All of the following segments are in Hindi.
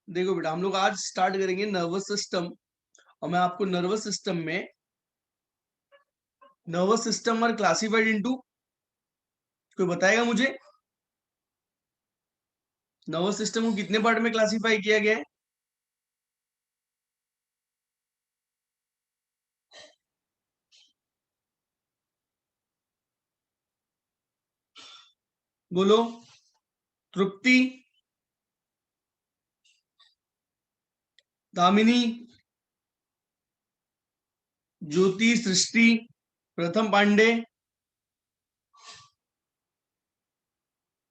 देखो बेटा, हम लोग आज स्टार्ट करेंगे नर्वस सिस्टम। और मैं आपको नर्वस सिस्टम और क्लासिफाइड इनटू, कोई बताएगा मुझे नर्वस सिस्टम को कितने पार्ट में क्लासिफाई किया गया है? बोलो। तृप्ति, दामिनी, ज्योति, सृष्टि, प्रथम पांडे।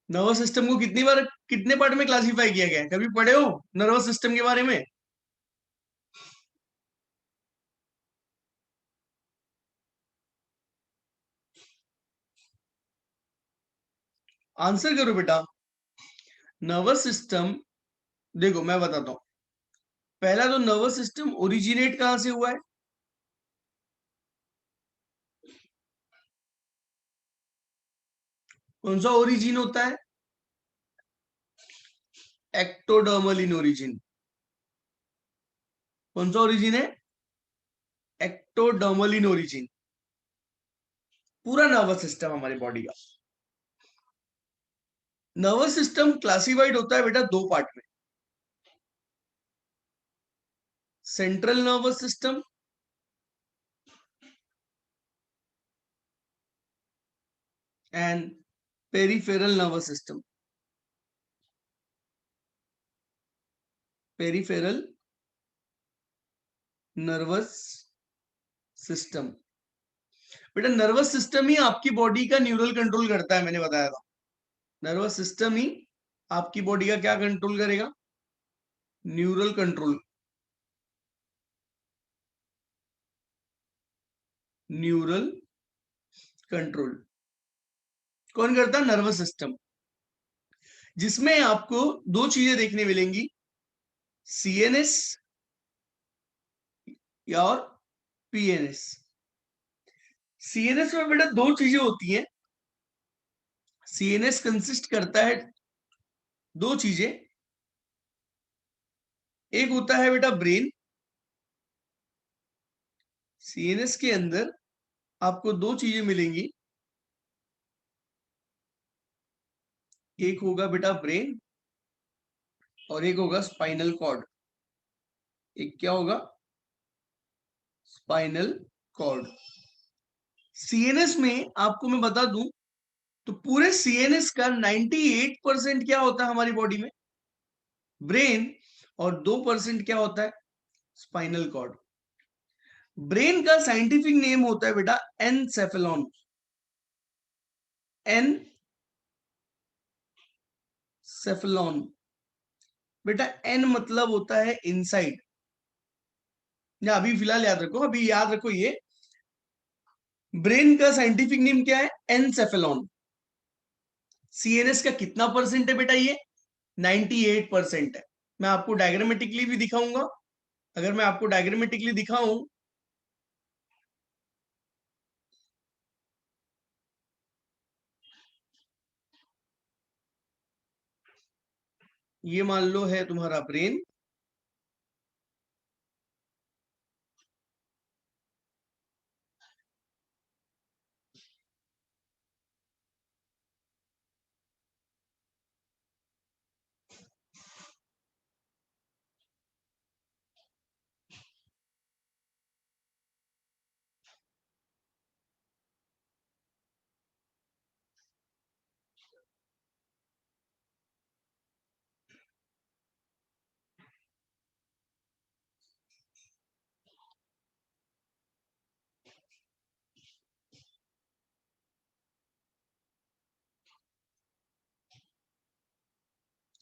नर्वस सिस्टम को कितनी बार कितने पार्ट में क्लासिफाई किया गया है? कभी पढ़े हो नर्वस सिस्टम के बारे में? आंसर करो बेटा। नर्वस सिस्टम, देखो मैं बताता हूं। पहला तो नर्वस सिस्टम ओरिजिनेट कहां से हुआ है? कौन सा ओरिजिन होता है? Ectodermal in origin. कौन सा ओरिजिन है? Ectodermal in origin. पूरा नर्वस सिस्टम हमारी बॉडी का। नर्वस सिस्टम क्लासिफाइड होता है बेटा दो पार्ट में। Central nervous system and peripheral nervous system. Peripheral nervous system. बेटा नर्वस सिस्टम ही आपकी बॉडी का न्यूरल कंट्रोल करता है, मैंने बताया था। नर्वस सिस्टम ही आपकी बॉडी का क्या कंट्रोल करेगा? Neural control. न्यूरल कंट्रोल कौन करता है? Nervous system. जिसमें आपको दो चीजें देखने मिलेंगी, सीएनएस या और पीएनएस। सीएनएस में बेटा दो चीजें होती हैं। सीएनएस कंसिस्ट करता है दो चीजें। एक होता है बेटा ब्रेन। सीएनएस के अंदर आपको दो चीजें मिलेंगी। एक होगा बेटा ब्रेन और एक होगा स्पाइनल कॉर्ड। एक क्या होगा? Spinal cord. सीएनएस में आपको मैं बता दूं तो पूरे सीएनएस का 98% क्या होता है हमारी बॉडी में? ब्रेन। और 2% क्या होता है? Spinal cord. ब्रेन का साइंटिफिक नेम होता है बेटा एनसेफेलॉन। एनसेफेलॉन। बेटा एन मतलब होता है इनसाइड। या अभी फिलहाल याद रखो, अभी याद रखो ये। ब्रेन का साइंटिफिक नेम क्या है? एनसेफेलॉन। सीएनएस का कितना परसेंट है बेटा ये? 98% है। मैं आपको डायग्रामेटिकली भी दिखाऊंगा। अगर मैं आपको डायग्रामेटिकली दिखाऊं, ये मान लो है तुम्हारा ब्रेन।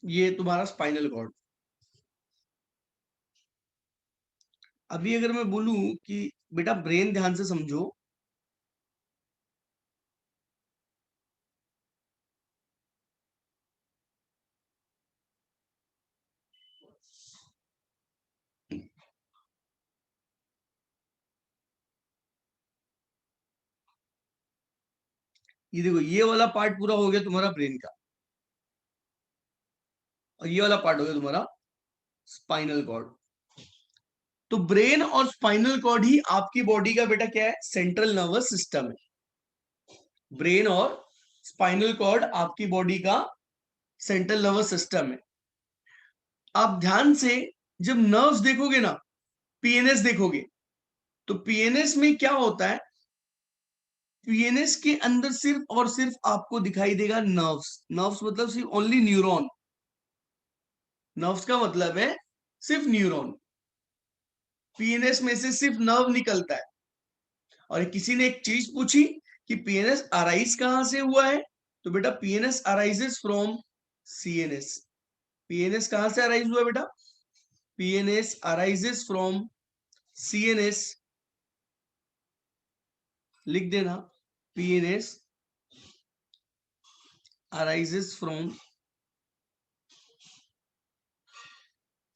ये तुम्हारा स्पाइनल कॉर्ड। अभी अगर मैं बोलूं कि बेटा ब्रेन ध्यान से समझो। ये देखो, ये वाला पार्ट पूरा हो गया तुम्हारा ब्रेन का। और ये वाला पार्ट हो गया तुम्हारा स्पाइनल कॉर्ड। तो ब्रेन और स्पाइनल कॉर्ड ही आपकी बॉडी का बेटा क्या है, सेंट्रल नर्वस सिस्टम है। ब्रेन और स्पाइनल कॉर्ड आपकी बॉडी का सेंट्रल नर्वस सिस्टम है। आप ध्यान से जब नर्व्स देखोगे ना, पीएनएस देखोगे, तो पीएनएस में क्या होता है, पीएनएस के अंदर सिर्फ और सिर्फ आपको दिखाई देगा नर्व्स। नर्व्स मतलब सिर्फ ओनली न्यूरॉन। नर्व्स का मतलब है सिर्फ न्यूरॉन। पीएनएस में से सिर्फ नर्व निकलता है। और किसी ने एक चीज पूछी कि पीएनएस अराइज कहां से हुआ है, तो बेटा PNS arises from CNS. PNS कहां से अराइज हुआ बेटा, पीएनएस अराइजेस फ्रॉम सीएनएस। लिख देना, PNS arises from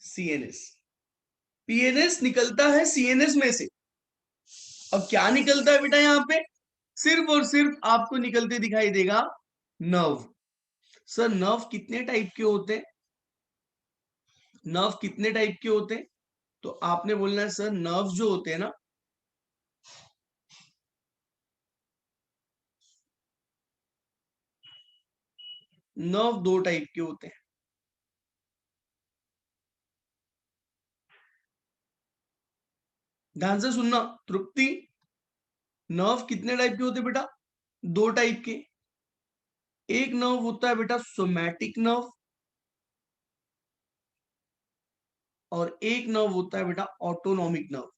CNS. PNS निकलता है सीएनएस में से। अब क्या निकलता है बेटा, यहां पे सिर्फ और सिर्फ आपको निकलते दिखाई देगा नर्व। सर नर्व कितने टाइप के होते हैं, नर्व कितने टाइप के होते हैं, तो आपने बोलना है सर नर्व जो होते हैं ना, नर्व दो टाइप के होते हैं। ध्यान से सुनना तृप्ति, नर्व कितने टाइप के होते हैं बेटा, दो टाइप के। एक नर्व होता है बेटा सोमैटिक नर्व, और एक नर्व होता है बेटा ऑटोनॉमिक नर्व।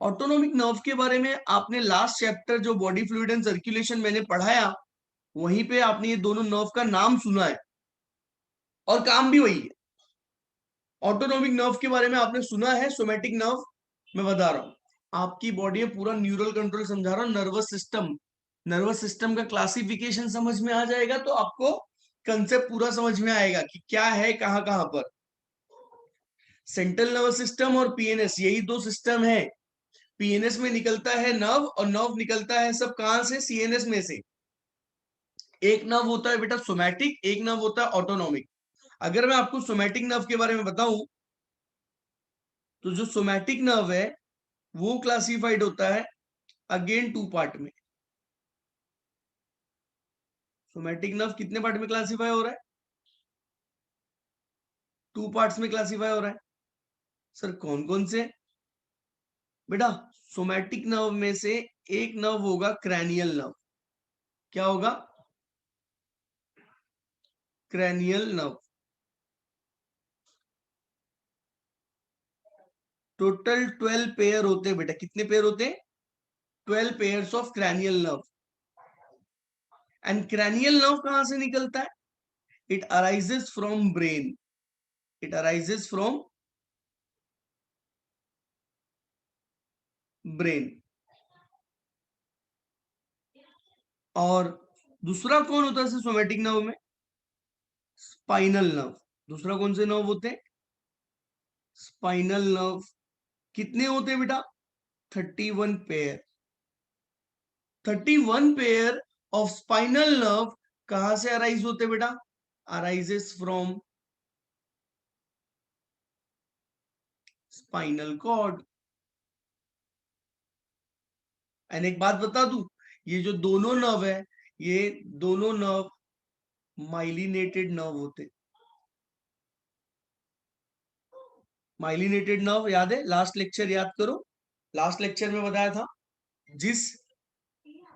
ऑटोनॉमिक नर्व के बारे में आपने लास्ट चैप्टर जो बॉडी फ्लूइड एंड सर्कुलेशन मैंने पढ़ाया, वहीं पे आपने ये दोनों नर्व का नाम सुना है और काम भी वही है। ऑटोनॉमिक नर्व के बारे में आपने सुना है, सोमैटिक नर्व मैं बता रहा हूं। आपकी बॉडी में पूरा न्यूरल कंट्रोल समझा रहा हूं, नर्वस सिस्टम। नर्वस सिस्टम का क्लासिफिकेशन समझ में आ जाएगा तो आपको कंसेप्ट पूरा समझ में आएगा कि क्या है कहां कहां पर। सेंट्रल नर्वस सिस्टम और पीएनएस, यही दो सिस्टम है। पीएनएस में निकलता है नर्व, और नर्व निकलता है सब कहां से, सीएनएस में से। एक नर्व होता है बेटा सोमैटिक, एक नर्व होता है ऑटोनॉमिक। अगर मैं आपको सोमैटिक नर्व के बारे में बताऊं, तो जो सोमैटिक नर्व है वो क्लासिफाइड होता है अगेन टू पार्ट में। सोमैटिक नर्व कितने पार्ट में क्लासिफाई हो रहा है, टू पार्ट्स में क्लासिफाई हो रहा है। सर कौन कौन से, बेटा सोमैटिक नर्व में से एक नर्व होगा क्रैनियल नर्व। क्या होगा, क्रैनियल नर्व। टोटल 12 पेयर होते हैं बेटा, कितने पेयर होते हैं, 12 pairs of cranial nerve. And cranial nerve कहां से निकलता है, it arises from brain, it arises from brain. और दूसरा कौन होता है सोमैटिक नर्व में, स्पाइनल नर्व। दूसरा कौन से नर्व होते हैं, स्पाइनल नर्व। कितने होते हैं बेटा, 31 pair. 31 pair of spinal nerve कहां से अराइज होते बेटा, arises from spinal cord. And एक बात बता दूं, ये जो दोनों नर्व है, ये दोनों नर्व माइलिनेटेड नर्व होते। माइलिनेटेड नर्व याद है, लास्ट लेक्चर याद करो, लास्ट लेक्चर में बताया था, जिस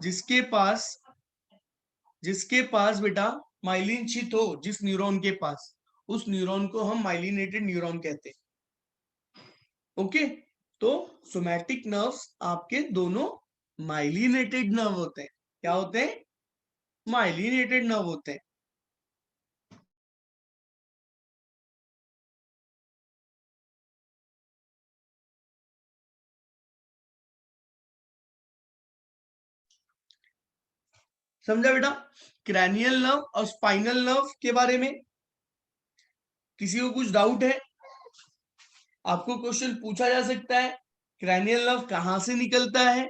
जिसके पास जिसके पास बेटा माइलिन शीथ हो, जिस न्यूरॉन के पास, उस न्यूरॉन को हम माइलिनेटेड न्यूरॉन कहते हैं। ओके, तो सोमैटिक नर्व्स आपके दोनों माइलिनेटेड नर्व होते हैं। क्या होते हैं, माइलिनेटेड नर्व होते हैं। समझा बेटा, क्रैनियल नर्व और स्पाइनल नर्व के बारे में किसी को कुछ डाउट है, आपको क्वेश्चन पूछा जा सकता है। क्रैनियल नर्व कहां से निकलता है,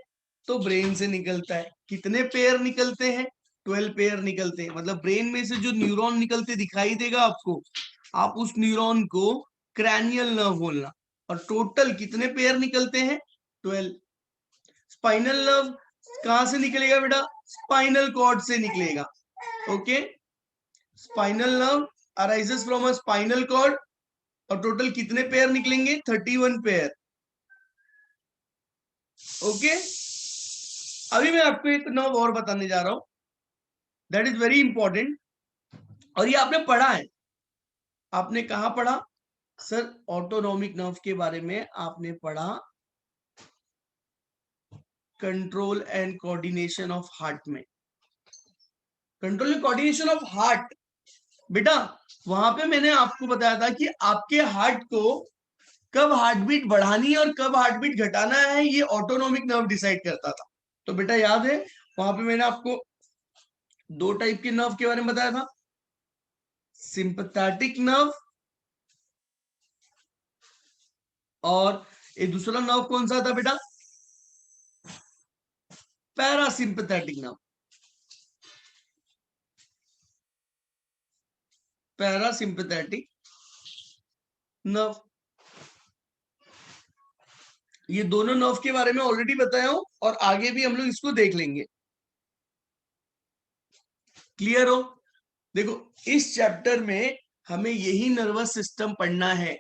तो ब्रेन से निकलता है। कितने पेयर निकलते हैं, 12 पेयर निकलते हैं। मतलब ब्रेन में से जो न्यूरॉन निकलते दिखाई देगा आपको, आप उस न्यूरॉन को क्रैनियल नर्व बोलना। और टोटल कितने पेयर निकलते हैं? 12। स्पाइनल नर्व कहां से निकलेगा बेटा? स्पाइनल कॉर्ड से निकलेगा। Okay, spinal nerve arises from a spinal cord, और टोटल कितने पेयर निकलेंगे? 31 पेयर। ओके, अभी मैं आपको एक नर्व और बताने जा रहा हूं, दैट इज वेरी इंपॉर्टेंट, और ये आपने पढ़ा है। आपने कहा पढ़ा सर? ऑटोनॉमिक नर्व के बारे में आपने पढ़ा, control and coordination of heart में। Control and coordination of heart बेटा, वहां पे मैंने आपको बताया था कि आपके हार्ट को कब हार्ट बीट बढ़ानी है और कब हार्ट बीट घटाना है, ये ऑटोनॉमिक नर्व डिसाइड करता था। तो बेटा याद है, वहां पे मैंने आपको दो टाइप के नर्व के बारे में बताया था, सिंपैथेटिक नर्व, और ये दूसरा नर्व कौन सा था बेटा? Parasympathetic nerve. पैरासिंपैथेटिक नर्व, ये दोनों नर्व के बारे में ऑलरेडी बताया हूं, और आगे भी हम लोग इसको देख लेंगे। क्लियर हो? देखो, इस चैप्टर में हमें यही नर्वस सिस्टम पढ़ना है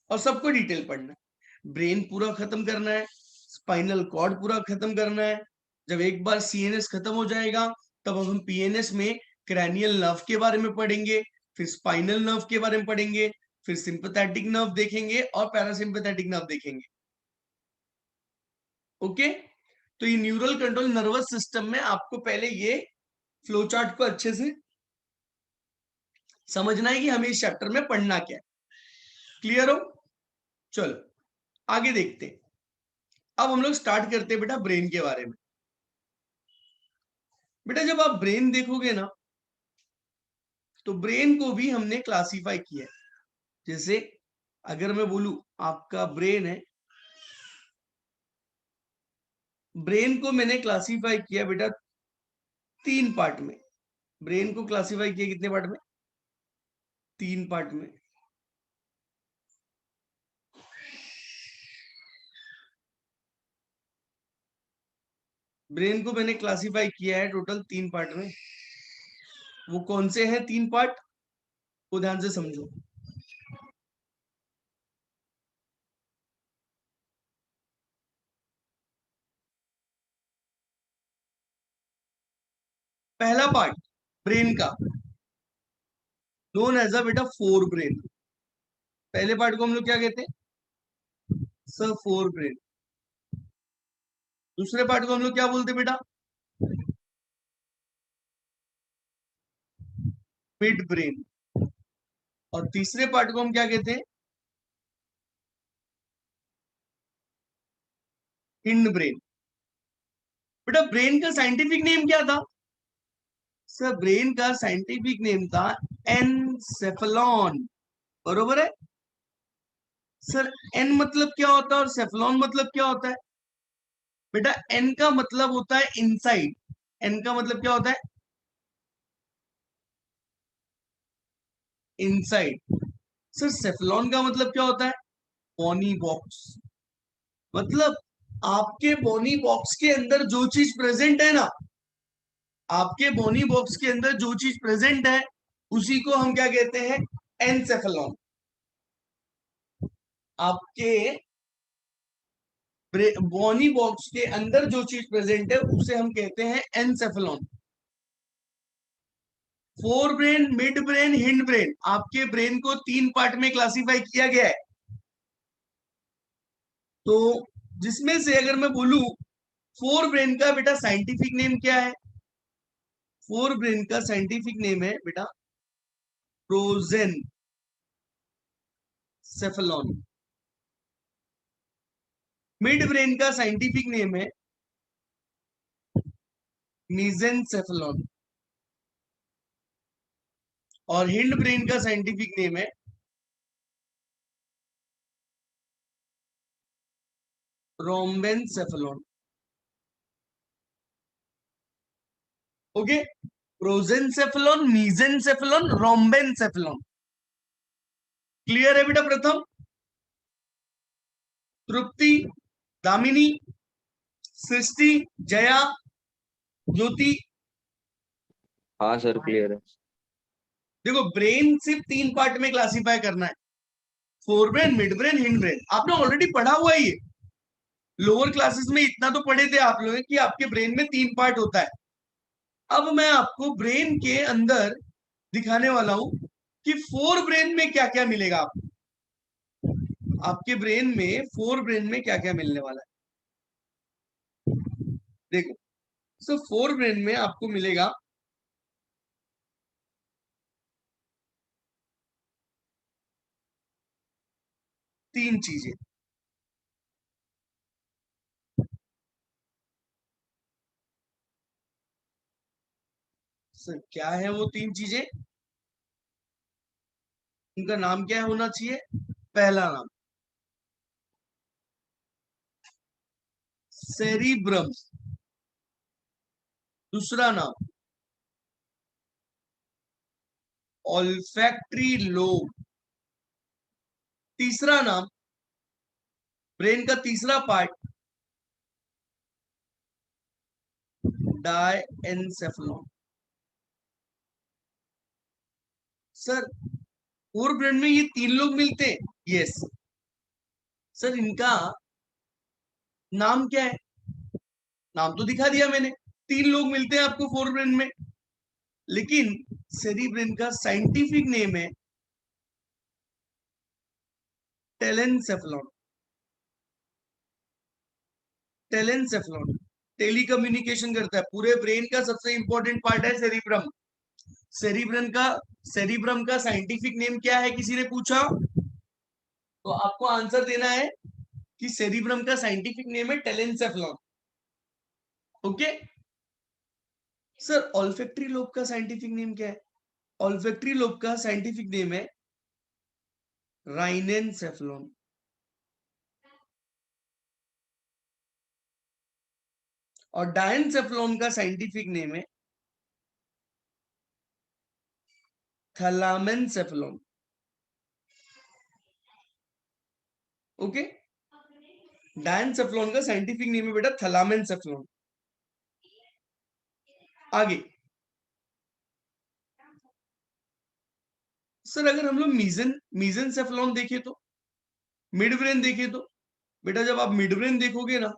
और सबको डिटेल पढ़ना है। ब्रेन पूरा खत्म करना है, स्पाइनल कॉर्ड पूरा खत्म करना है। जब एक बार सीएनएस खत्म हो जाएगा, तब हम पीएनएस में क्रैनियल नर्व के बारे में पढ़ेंगे, फिर स्पाइनल नर्व के बारे में पढ़ेंगे, फिर सिंपैथेटिक नर्व देखेंगे और पैरासिम्पैथेटिक नर्व देखेंगे। ओके, तो ये न्यूरल कंट्रोल नर्वस सिस्टम में आपको पहले ये फ्लो चार्ट को अच्छे से समझना है कि हमें इस चैप्टर में पढ़ना क्या है। क्लियर हो? चलो आगे देखते हैं। अब हम लोग स्टार्ट करते हैं बेटा ब्रेन के बारे में। बेटा जब आप ब्रेन देखोगे ना, तो ब्रेन को भी हमने क्लासिफाई किया है। जैसे अगर मैं बोलूं आपका ब्रेन है, ब्रेन को मैंने क्लासिफाई किया बेटा 3 पार्ट में। ब्रेन को क्लासिफाई किया कितने पार्ट में? 3 पार्ट में। ब्रेन को मैंने क्लासिफाई किया है टोटल 3 पार्ट में। वो कौन से हैं 3 पार्ट? वो ध्यान से समझो। पहला पार्ट ब्रेन का नोन एज अ बेटा फोर ब्रेन। पहले पार्ट को हम लोग क्या कहते हैं? Sir fore brain. दूसरे पार्ट को हम लोग क्या बोलते हैं बेटा? Mid brain. और तीसरे पार्ट को हम क्या कहते हैं? Hind brain. बेटा ब्रेन का साइंटिफिक नेम क्या था? सर ब्रेन का साइंटिफिक नेम था एनसेफेलॉन। बरोबर है? सर एन मतलब क्या होता है और सेफलॉन मतलब क्या होता है? बेटा एन का मतलब होता है इनसाइड। एन का मतलब क्या होता है? इनसाइड। सर सेफलॉन का मतलब क्या होता है? Bony box. मतलब आपके बोनी बॉक्स के अंदर जो चीज प्रेजेंट है ना, आपके बोनी बॉक्स के अंदर जो चीज प्रेजेंट है, उसी को हम क्या कहते हैं? एनसेफेलॉन। आपके बोनी बॉक्स के अंदर जो चीज प्रेजेंट है उसे हम कहते हैं encephalon. Forebrain, midbrain, hindbrain, आपके ब्रेन को 3 पार्ट में क्लासिफाई किया गया है। तो जिसमें से अगर मैं बोलूं फोर ब्रेन का बेटा साइंटिफिक नेम क्या है? फोर ब्रेन का साइंटिफिक नेम है बेटा प्रोजेन सेफेलॉन। मिड ब्रेन का साइंटिफिक नेम है मीजेंसेफेलॉन। और हिंड ब्रेन का साइंटिफिक नेम है रोम्बेनसेफेलॉन। ओके, प्रोजेनसेफेलॉन, मीजेंसेफेलॉन, रोम्बेनसेफेलॉन। क्लियर है बेटा प्रथम? तृप्ति, दामिनी, सृष्टि, जया, ज्योति। हाँ सर, क्लियर है। देखो ब्रेन सिर्फ 3 पार्ट में क्लासिफाई करना है, fore brain, midbrain, hind brain. आपने ऑलरेडी पढ़ा हुआ है ये, लोअर क्लासेस में इतना तो पढ़े थे आप लोग कि आपके ब्रेन में 3 पार्ट होता है। अब मैं आपको ब्रेन के अंदर दिखाने वाला हूं कि फोर ब्रेन में क्या क्या मिलेगा आपको। आपके ब्रेन में, फोर ब्रेन में क्या क्या मिलने वाला है, देखो। सो फोर ब्रेन में आपको मिलेगा 3 चीजें। सर क्या है वो 3 चीजें? उनका नाम क्या होना चाहिए? पहला नाम सेरिब्रम, दूसरा नाम ऑल्फैक्टरी लोब, तीसरा नाम, ब्रेन का तीसरा पार्ट, डायएन्सेफेलॉन। सर फोर ब्रेन में ये 3 लोग मिलते हैं, यस। सर इनका नाम क्या है? नाम तो दिखा दिया मैंने, 3 लोग मिलते हैं आपको फोर ब्रेन में, लेकिन सेरिब्रेन का साइंटिफिक नेम है टेलेनसेफेलॉन। टेलेनसेफेलॉन टेली कम्युनिकेशन करता है, पूरे ब्रेन का सबसे इंपॉर्टेंट पार्ट है सेरिब्रम। सेरिब्रम का सेरिब्रम का साइंटिफिक नेम क्या है, किसी ने पूछा तो आपको आंसर देना है कि सेरिब्रम का साइंटिफिक नेम है टेलेनसेफेलॉन। ओके। सर ऑल्फैक्टरी लोब का साइंटिफिक नेम क्या है? ऑल्फैक्टरी लोब का साइंटिफिक नेम है राइनेनसेफेलॉन। और डायनसेफेलॉन का साइंटिफिक नेम है थैलामेनसेफेलॉन। ओके। डायनसेफेलॉन का साइंटिफिक नेम है बेटा थैलामेनसेफेलॉन। आगे सर अगर हम लोग मीजनसेफेलॉन देखें तो, मिड ब्रेन देखें तो, बेटा जब आप मिड ब्रेन देखोगे ना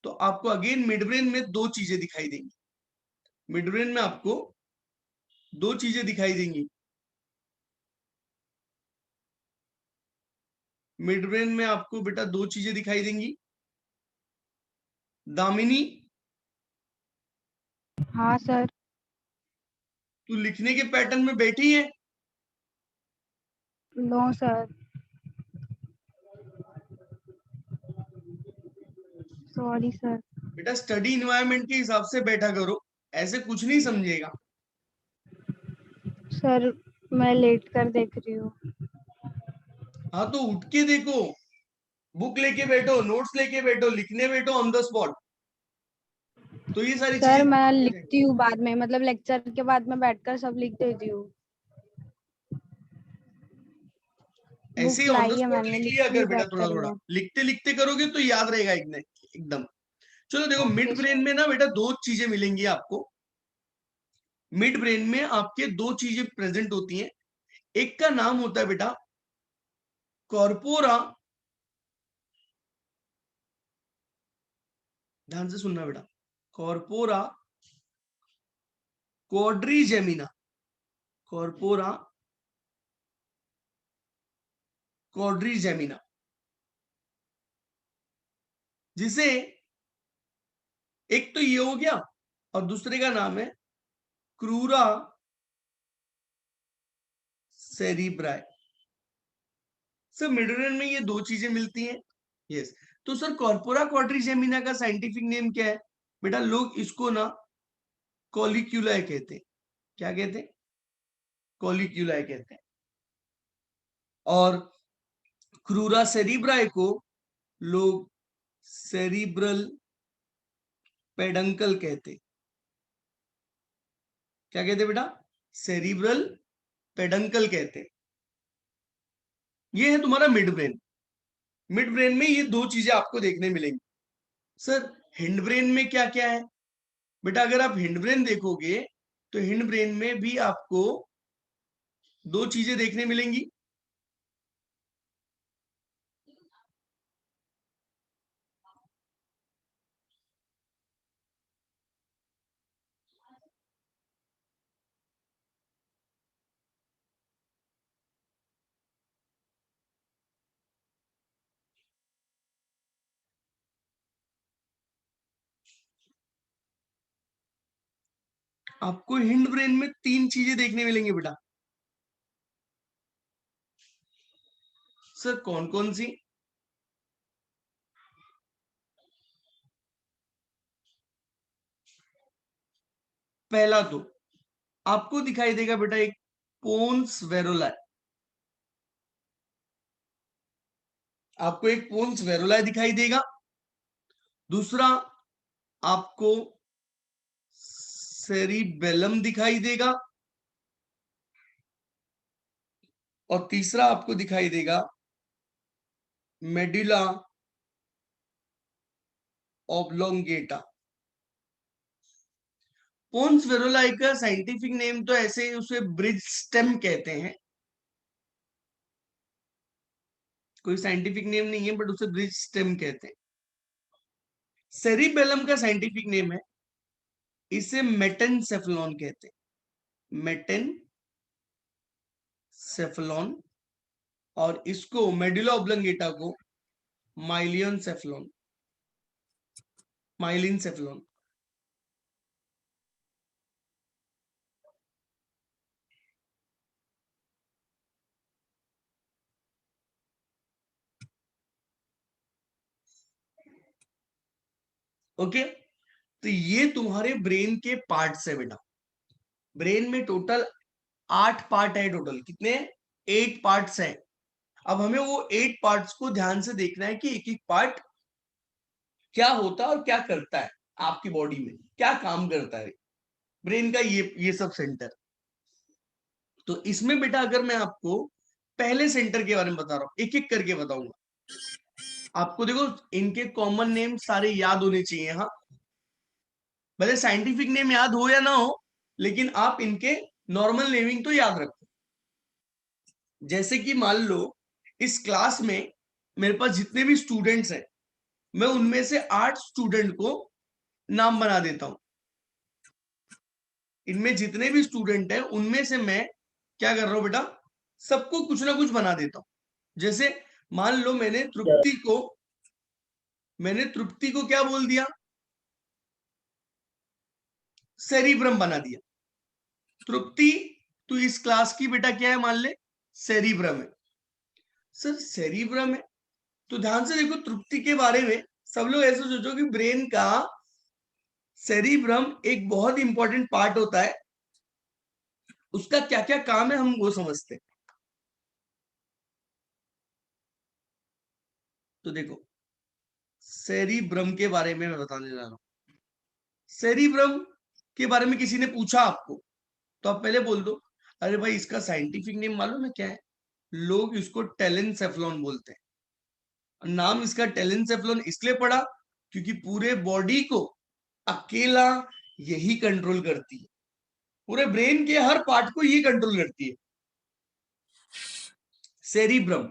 तो आपको अगेन मिड ब्रेन में 2 चीजें दिखाई देंगी। मिड ब्रेन में आपको 2 चीजें दिखाई देंगी। मिड ब्रेन में आपको बेटा 2 चीजें दिखाई देंगी। दामिनी, हाँ सर। तू लिखने के पैटर्न में बैठी है? No sir, sorry sir. बेटा स्टडी इन्वायरमेंट के हिसाब से बैठा करो, ऐसे कुछ नहीं समझेगा। सर मैं लेट कर देख रही हूँ। हाँ तो उठ के देखो, बुक लेके बैठो, नोट्स लेके बैठो, लिखने बैठो ऑन द स्पॉट, तो ये सारी सर चीजें मैं हो जाएंगी। लिखती हूँ बाद में, मतलब लेक्चर के बाद में बैठकर सब लिख देती हूँ। ऐसे ही बुक ऑन द लाई है स्पॉट मैंने, लिख लिया लिखती कर हूँ बेटा, बैठ थोड़ा कर थोड़ा मैं। लिखते लिखते करोगे तो याद रहेगा एकदम एकदम। चलो देखो ओके मिड ब्रेन सर। में ना बेटा 2 चीजें मिलेंगी आपको। मिड ब्रेन में आपके 2 चीजें प्रेजेंट होती हैं। एक का नाम होता है बेटा कॉर्पोरा, ध्यान से सुनना बेटा, कॉर्पोरा क्वाड्रीजेमिना। कॉर्पोरा क्वाड्रीजेमिना, जिसे एक तो ये हो गया और दूसरे का नाम है क्रूरा सेरिब्राई। सर मिड ब्रेन में ये 2 चीजें मिलती हैं, यस। तो सर कॉर्पोरा क्वाड्रीजेमिना का साइंटिफिक नेम क्या है? बेटा लोग इसको ना कॉलिक्यूलाए कहते हैं। क्या कहते हैं? कॉलिक्यूलाए कहते हैं। और क्रूरा सेरिब्राई को लोग सेरिब्रल पेडंकल कहते हैं। क्या कहते हैं बेटा? सेरिब्रल पेडंकल कहते हैं। ये है तुम्हारा मिड ब्रेन। मिड ब्रेन में ये दो चीजें आपको देखने मिलेंगी। सर हिंड ब्रेन में क्या क्या है? बेटा अगर आप हिंड ब्रेन देखोगे तो हिंड ब्रेन में भी आपको दो चीजें देखने मिलेंगी। आपको हिंड ब्रेन में तीन चीजें देखने मिलेंगी बेटा। सर कौन कौन सी? पहला तो आपको दिखाई देगा बेटा एक पोन्स वेरोला, आपको एक पोन्स वेरोला दिखाई देगा। दूसरा आपको सेरिबेलम दिखाई देगा और तीसरा आपको दिखाई देगा मेडुला ऑब्लोंगेटा। पोन्स वेरोलाई का साइंटिफिक नेम तो ऐसे उसे ब्रिज स्टेम कहते हैं, कोई साइंटिफिक नेम नहीं है बट उसे ब्रिज स्टेम कहते हैं। सेरिबेलम का साइंटिफिक नेम है, इसे मेटेनसेफेलॉन कहते हैं, मेटेनसेफेलॉन। और इसको मेडुला ऑब्लोंगेटा को माइलियन सेफेलॉन, माइलिन सेफेलॉन। ओके, तो ये तुम्हारे ब्रेन के पार्ट्स है बेटा। ब्रेन में टोटल 8 पार्ट है। टोटल कितने? 8 पार्ट्स हैं। अब हमें वो 8 पार्ट्स को ध्यान से देखना है कि एक एक पार्ट क्या होता है और क्या करता है, आपकी बॉडी में क्या काम करता है ब्रेन का ये सब सेंटर। तो इसमें बेटा अगर मैं आपको पहले सेंटर के बारे में बता रहा हूं, एक एक करके बताऊंगा आपको। देखो इनके कॉमन नेम सारे याद होने चाहिए। हाँ, भले साइंटिफिक नेम याद हो या ना हो, लेकिन आप इनके नॉर्मल नेमिंग तो याद रखो। जैसे कि मान लो इस क्लास में मेरे पास जितने भी स्टूडेंट्स हैं, मैं उनमें से 8 स्टूडेंट को नाम बना देता हूं। इनमें जितने भी स्टूडेंट हैं उनमें से मैं क्या कर रहा हूं बेटा, सबको कुछ ना कुछ बना देता हूं। जैसे मान लो मैंने तृप्ति को क्या बोल दिया, सेरिब्रम बना दिया। तृप्ति तो इस क्लास की बेटा क्या है, मान ले सेरिब्रम है। सर सेरिब्रम है तो ध्यान से देखो, तृप्ति के बारे में सब लोग ऐसे सोचो कि ब्रेन का सेरिब्रम एक बहुत इंपॉर्टेंट पार्ट होता है, उसका क्या क्या काम है हम वो समझते हैं। तो देखो सेरिब्रम के बारे में मैं बताने जा रहा हूं। सेरिब्रम के बारे में किसी ने पूछा आपको तो आप पहले बोल दो, अरे भाई इसका साइंटिफिक नेम मालूम है क्या है? लोग इसको टेलेनसेफेलॉन बोलते हैं। नाम इसका टेलेनसेफेलॉन इसलिए पड़ा क्योंकि पूरे बॉडी को अकेला यही कंट्रोल करती है, पूरे ब्रेन के हर पार्ट को ये कंट्रोल करती है, सेरिब्रम।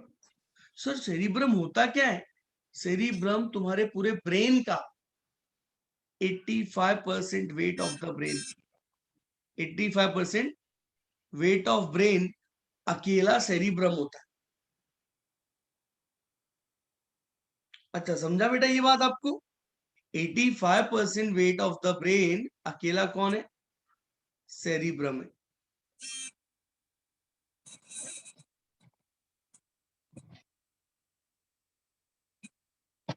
सर सेरिब्रम होता क्या है? सेरिब्रम तुम्हारे पूरे ब्रेन का 85% weight of the brain, 85% weight of brain अकेला सेरिब्रम होता है। अच्छा समझा बेटा ये बात आपको? 85% वेट ऑफ द ब्रेन अकेला कौन है? सेरिब्रम है।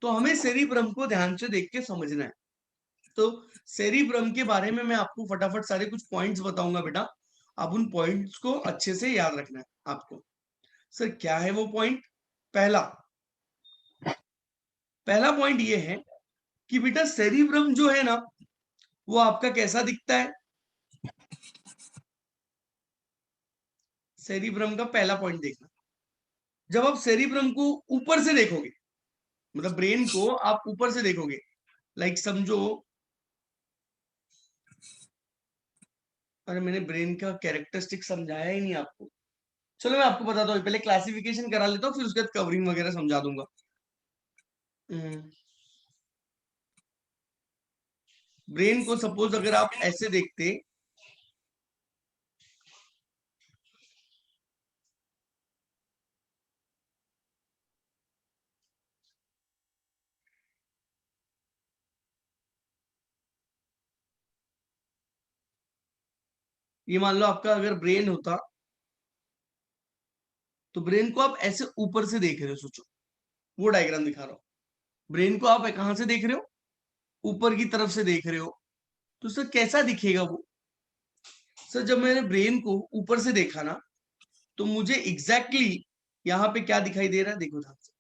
तो हमें सेरिब्रम को ध्यान से देख के समझना है। तो सेरिब्रम के बारे में मैं आपको फटाफट सारे कुछ पॉइंट्स बताऊंगा बेटा, अब उन पॉइंट्स को अच्छे से याद रखना है आपको। सर क्या है वो पॉइंट? पहला पहला पॉइंट ये है कि बेटा सेरिब्रम जो है ना वो आपका कैसा दिखता है? सेरिब्रम का पहला पॉइंट देखना, जब आप सेरिब्रम को ऊपर से देखोगे, मतलब ब्रेन को आप ऊपर से देखोगे, लाइक समझो, अरे मैंने ब्रेन का कैरेक्टरिस्टिक समझाया ही नहीं आपको। चलो मैं आपको बताता हूँ, पहले क्लासिफिकेशन करा लेता हूँ, फिर उसके बाद कवरिंग वगैरह समझा दूंगा। ब्रेन को सपोज अगर आप ऐसे देखते, ये मान लो आपका अगर ब्रेन होता, तो ब्रेन को आप ऐसे ऊपर से देख रहे हो, सोचो वो डायग्राम दिखा रहा हूं। ब्रेन को आप कहां से देख रहे हो? ऊपर की तरफ से देख रहे हो। तो सर कैसा दिखेगा वो? सर जब मैंने ब्रेन को ऊपर से देखा ना, तो मुझे एग्जैक्टली exactly यहाँ पे क्या दिखाई दे रहा है, देखो ध्यान से।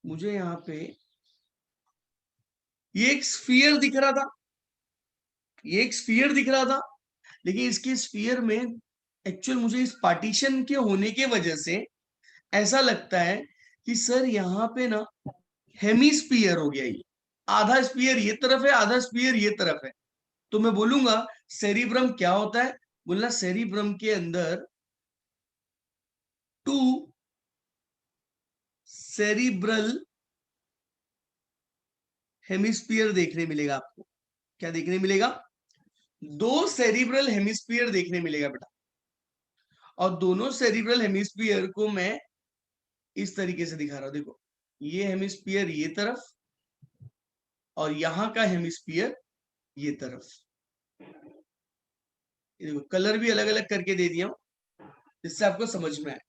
मुझे यहाँ पे ये एक स्फीयर दिख रहा था, ये एक स्फीयर दिख रहा था, लेकिन इसके स्फीयर में एक्चुअल मुझे इस पार्टीशन के होने के वजह से ऐसा लगता है कि सर यहाँ पे ना हेमिस्फीयर हो गया, ये आधा स्फीयर ये तरफ है, आधा स्फीयर ये तरफ है। तो मैं बोलूंगा सेरिब्रम क्या होता है? बोलना सेरिब्रम के अंदर टू सेरिब्रल हेमिस्फीयर देखने मिलेगा आपको। क्या देखने मिलेगा? दो सेरिब्रल हेमिस्फीयर देखने मिलेगा बेटा। और दोनों सेरिब्रल हेमिस्फीयर को मैं इस तरीके से दिखा रहा हूं, देखो ये हेमिस्फीयर ये तरफ, और यहां का हेमिस्फीयर ये तरफ। देखो कलर भी अलग अलग करके दे दिया हूं, जिससे आपको समझ में आए।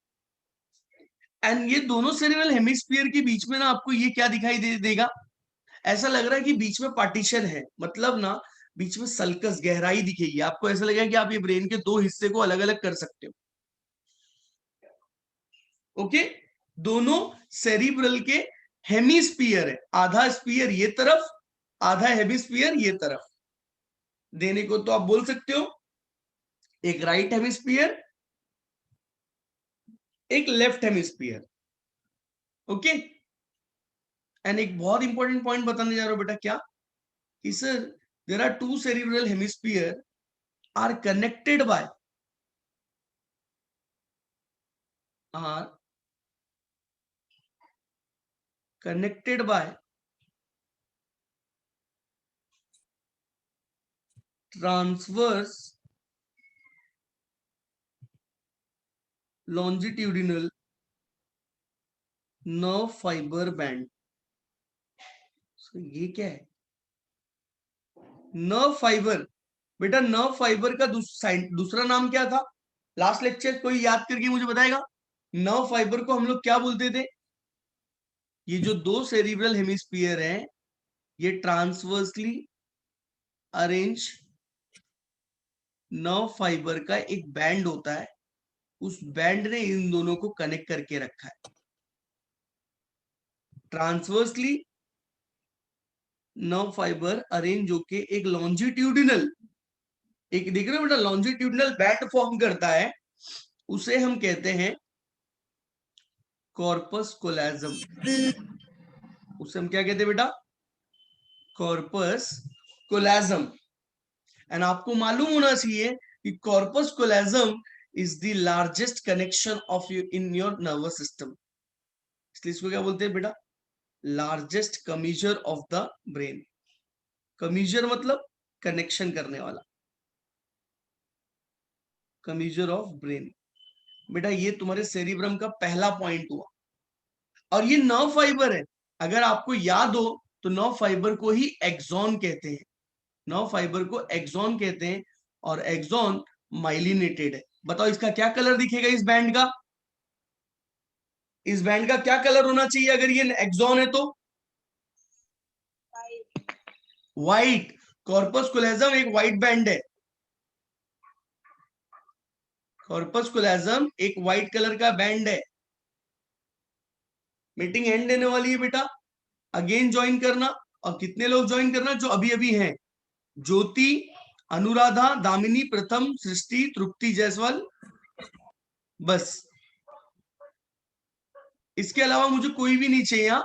एंड ये दोनों सेरिब्रल हेमिस्फीयर के बीच में ना आपको ये क्या दिखाई देगा? ऐसा लग रहा है कि बीच में पार्टीशन है, मतलब ना बीच में सल्कस गहराई दिखेगी आपको। ऐसा लगेगा कि आप ये ब्रेन के दो हिस्से को अलग अलग कर सकते हो। ओके, दोनों सेरिब्रल के हेमिस्फीयर है, आधा स्फीयर ये तरफ, आधा हेमिस्फीयर ये तरफ देने को। तो आप बोल सकते हो एक राइट हेमिस्फीयर, एक लेफ्ट हेमिस्फीयर। ओके, एंड एक बहुत इंपॉर्टेंट पॉइंट बताने जा रहा हूं बेटा, क्या कि sir there are two cerebral hemisphere are connected by are connected by transverse longitudinal nerve fiber band। ये क्या है? Nerve fibre. बेटा नर्व फाइबर का दूसरा नाम क्या था? लास्ट लेक्चर कोई याद करके मुझे बताएगा? नर्व फाइबर को हम लोग क्या बोलते थे? ये जो दो सेरिब्रल हेमिस्फीयर हैं, ये ट्रांसवर्सली अरेंज नर्व फाइबर का एक बैंड होता है, उस बैंड ने इन दोनों को कनेक्ट करके रखा है। ट्रांसवर्सली नर्व फाइबर अरेंज होके एक लॉन्जिट्यूडिनल, एक देख रहे हो बेटा लॉन्जिट्यूडिनल बैंड फॉर्म करता है, उसे हम कहते हैं कॉर्पस कोलाजम। उसे हम क्या कहते हैं बेटा? कॉर्पस कोलाजम। एंड आपको मालूम होना चाहिए कि corpus callosum is the largest connection of you in your nervous system. इसलिए इसको क्या बोलते हैं बेटा? Largest commissure of the brain. Commissure मतलब कनेक्शन करने वाला, कमीजर ऑफ ब्रेन। बेटा ये तुम्हारे सेरिब्रम का पहला पॉइंट हुआ। और ये नर्व फाइबर है, अगर आपको याद हो तो नर्व फाइबर को ही एक्सॉन कहते हैं। नर्व फाइबर को एक्सॉन कहते हैं, और एक्सॉन माइलिनेटेड है। बताओ इसका क्या कलर दिखेगा इस बैंड का? इस बैंड का क्या कलर होना चाहिए अगर ये एक्सॉन है तो? व्हाइट। कॉर्पस कोलेजम एक व्हाइट बैंड है। कॉर्पस कोलेजम एक व्हाइट कलर का बैंड है। मीटिंग एंड देने वाली है बेटा, अगेन ज्वाइन करना। और कितने लोग ज्वाइन करना? जो अभी अभी हैं, ज्योति, अनुराधा, दामिनी, प्रथम, सृष्टि, तृप्ति जायसवाल, बस। इसके अलावा मुझे कोई भी नहीं चाहिए।